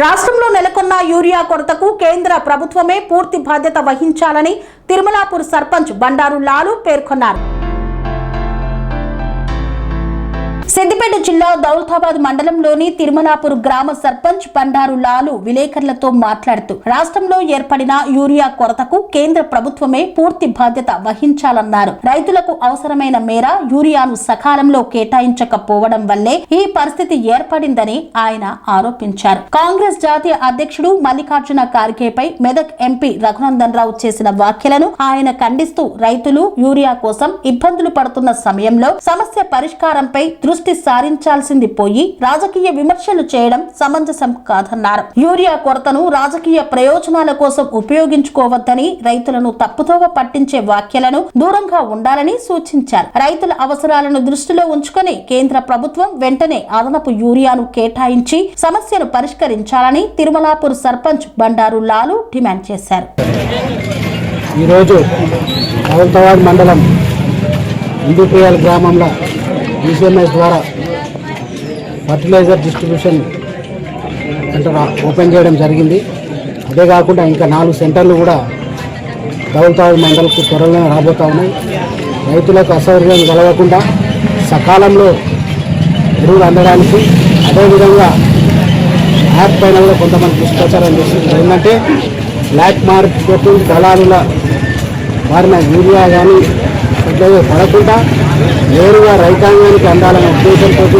రాష్ట్రంలో నెలకొన్న యూరియా కొరతకు కేంద్ర ప్రభుత్వమే పూర్తి బాధ్యత వహించాలని తిరుమలాపూర్ సర్పంచ్ బండారు లాలు పేర్కొన్నారు. సిద్దిపేట జిల్లా దౌలతాబాద్ మండలంలోని తిరుమలాపూర్ గ్రామ సర్పంచ్ బండారు లాలు విలేకరులతో మాట్లాడుతూ రాష్ట్రంలో ఏర్పడిన యూరియా కొరతకు కేంద్ర ప్రభుత్వమే పూర్తి బాధ్యత వహించాలన్నారు. రైతులకు అవసరమైన మేర యూరియాను సకాలంలో కేటాయించకపోవడం వల్లే ఈ పరిస్థితి ఏర్పడిందని ఆయన ఆరోపించారు. కాంగ్రెస్ జాతీయ అధ్యక్షుడు మల్లికార్జున ఖార్గేపై మెదక్ ఎంపీ రఘునందన్ రావు చేసిన వ్యాఖ్యలను ఆయన ఖండిస్తూ రైతులు యూరియా కోసం ఇబ్బందులు పడుతున్న సమయంలో సమస్య పరిష్కారంపై దృష్టి సారించాల్సింది పోయి రాజకీయ విమర్శలు చేయడం సమంజసం కాదన్నారు. యూరియా కొరతను రాజకీయ ప్రయోజనాల కోసం ఉపయోగించుకోవద్దని, రైతులను తప్పుదోవ పట్టించే వ్యాఖ్యలను దూరంగా ఉండాలని సూచించారు. రైతుల అవసరాలను దృష్టిలో ఉంచుకొని కేంద్ర ప్రభుత్వం వెంటనే అదనపు యూరియాను కేటాయించి సమస్యను పరిష్కరించాలని తిరుమలాపూర్ సర్పంచ్ బండారు లాలు డిమాండ్ చేశారు. ఈరోజు దౌలతాబాద్ మండలం ఇందుప్రియాల గ్రామంలో ఈసీఎంఎస్ ద్వారా ఫర్టిలైజర్ డిస్ట్రిబ్యూషన్ సెంటర్ ఓపెన్ చేయడం జరిగింది. అదే కాకుండా ఇంకా 4 సెంటర్లు కూడా దౌలతాబాద్ మండలకు త్వరలో రాబోతా ఉన్నాయి. రైతులకు అసౌకర్యం కలగకుండా సకాలంలో ఎరువులు అందడానికి, అదేవిధంగా యాప్ పైన కూడా కొంతమంది దుష్ప్రచారం చేస్తుంది. ఏంటంటే బ్లాక్ మార్కెట్ దళారుల వారిన యూరియా కానీ పడకుండా నేరుగా రైతాంగానికి అందాలనే ఉద్దేశంతో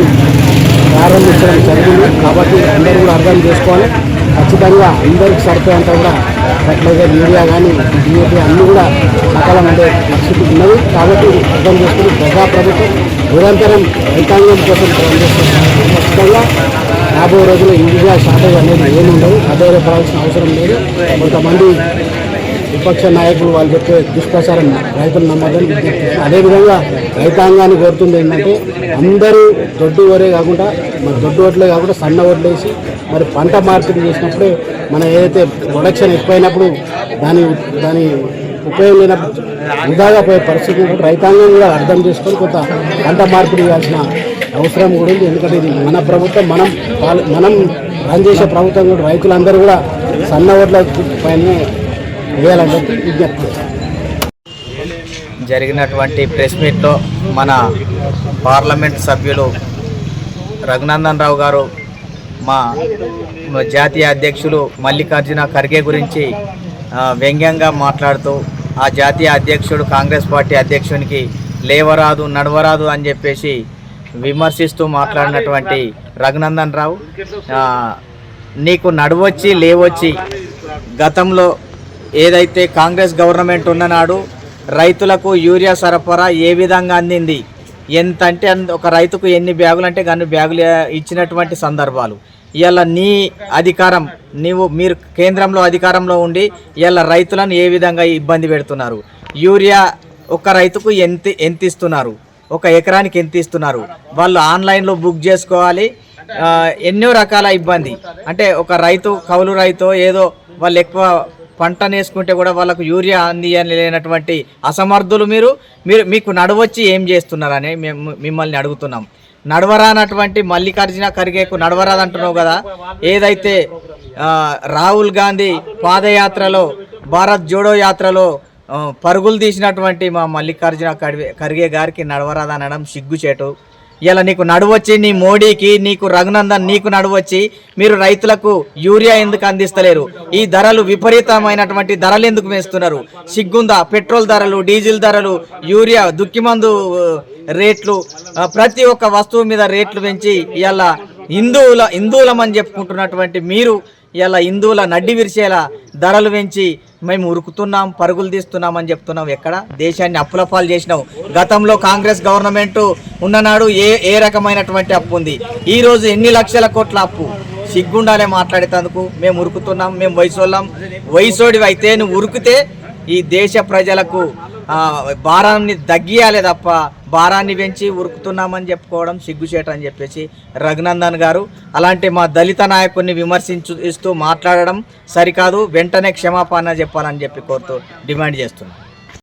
ప్రారంభించడం జరిగింది. కాబట్టి అందరూ కూడా అర్థం చేసుకోవాలి. ఖచ్చితంగా అందరికి సరిపోయేంత కూడా ఫర్టిలైజర్ యూరియా కానీ డిఏపి అన్నీ కూడా సకాలం ఉండే పరిస్థితి ఉన్నది. కాబట్టి అర్థం చేసుకుని ప్రజాప్రభుత్వం నిరంతరం రైతాంగం కోసం పనిచేస్తుంది. ఖచ్చితంగా రాబోయే రోజుల్లో యూరియా షార్టేజ్ అనేది ఏమి ఉండదు, అధైర్యపడాల్సిన అవసరం లేదు. కొంతమంది విపక్ష నాయకులు వాళ్ళు చెప్పే దుష్ప్రచారం రైతులు నమ్మదని. అదేవిధంగా రైతాంగాన్ని కోరుతుంది ఏంటంటే అందరూ దొడ్డు వరే కాకుండా దొడ్డు ఓట్లే కాకుండా సన్న ఓట్లు వేసి మరి పంట మార్పిడి చేసినప్పుడే మనం ఏదైతే ప్రొడక్షన్ ఎక్కువైనప్పుడు దాని ఉపయోగం లేనప్పుడు వృధాగా పోయే పరిస్థితి రైతాంగం కూడా అర్థం చేసుకొని కొంత పంట మార్పిడి చేయాల్సిన అవసరం కూడా ఉంది. ఎందుకంటే ఇది మన ప్రభుత్వం, మనం రన్ చేసే ప్రభుత్వం కూడా రైతులందరూ కూడా సన్న ఓట్ల పైన జరిగినటువంటి ప్రెస్ మీట్లో మన పార్లమెంట్ సభ్యులు రఘునందన్ రావు గారు మా జాతీయ అధ్యక్షులు మల్లికార్జున ఖర్గే గురించి వ్యంగ్యంగా మాట్లాడుతూ ఆ జాతీయ అధ్యక్షుడు కాంగ్రెస్ పార్టీ అధ్యక్షునికి లేవరాదు నడవరాదు అని చెప్పేసి విమర్శిస్తూ మాట్లాడినటువంటి రఘునందన్ రావు, నీకు నడవచ్చి లేవచ్చి గతంలో ఏదైతే కాంగ్రెస్ గవర్నమెంట్ ఉన్ననాడు రైతులకు యూరియా సరఫరా ఏ విధంగా అందింది, ఎంత అంటే ఒక రైతుకు ఎన్ని బ్యాగులు అంటే అన్ని బ్యాగులు ఇచ్చినటువంటి సందర్భాలు. ఇవాళ నీ అధికారం, మీరు కేంద్రంలో అధికారంలో ఉండి ఇవాళ రైతులను ఏ విధంగా ఇబ్బంది పెడుతున్నారు. యూరియా ఒక రైతుకు ఎంత ఇస్తున్నారు, ఒక ఎకరానికి ఎంత ఇస్తున్నారు, వాళ్ళు ఆన్లైన్లో బుక్ చేసుకోవాలి. ఎన్నో రకాల ఇబ్బంది. అంటే ఒక రైతు కౌలు రైతు ఏదో వాళ్ళు ఎక్కువ పంట నేసుకుంటే కూడా వాళ్ళకు యూరియా అందియలేనటువంటి అసమర్థులు మీకు నడవచ్చి ఏం చేస్తున్నారని మిమ్మల్ని అడుగుతున్నాం. నడవరానటువంటి మల్లికార్జున ఖర్గేకు నడవరాదంటున్నావు కదా. ఏదైతే రాహుల్ గాంధీ పాదయాత్రలో, భారత్ జోడో యాత్రలో పరుగులు తీసినటువంటి మా మల్లికార్జున ఖర్గే గారికి నడవరాదనడం సిగ్గుచేటు. ఇలా నీకు నడువచ్చి, నీ మోడీకి, నీకు రఘునందన్ నీకు నడువచ్చి మీరు రైతులకు యూరియా ఎందుకు అందిస్తలేరు? ఈ ధరలు విపరీతమైనటువంటి ధరలు ఎందుకు వేస్తున్నారు? సిగ్గుందా? పెట్రోల్ ధరలు, డీజిల్ ధరలు, యూరియా, దుక్కిమందు రేట్లు, ప్రతి ఒక్క వస్తువు మీద రేట్లు పెంచి ఇలా హిందువులమని చెప్పుకుంటున్నటువంటి మీరు ఇలా హిందువుల నడ్డి విరిచేలా ధరలు పెంచి మేము ఉరుకుతున్నాం, పరుగులు తీస్తున్నామని చెప్తున్నాం. ఎక్కడ దేశాన్ని అప్పుల పాలు చేసినావు? గతంలో కాంగ్రెస్ గవర్నమెంట్ ఉన్ననాడు ఏ రకమైనటువంటి అప్పు ఉంది? ఈరోజు ఎన్ని లక్షల కోట్ల అప్పు? సిగ్గుండాలే మాట్లాడేందుకు. మేము ఉరుకుతున్నాం, మేము వయసోడివి అయితే నువ్వు ఉరికితే ఈ దేశ ప్రజలకు భారాన్ని తగ్గియాలే తప్ప భారాన్ని పెంచి ఉరుకుతున్నామని చెప్పుకోవడం సిగ్గుచేట అని చెప్పేసి రఘునందన్ గారు అలాంటి మా దళిత నాయకుడిని విమర్శిస్తూ మాట్లాడడం సరికాదు. వెంటనే క్షమాపణ చెప్పాలని చెప్పి కోరుతూ డిమాండ్ చేస్తున్నాం.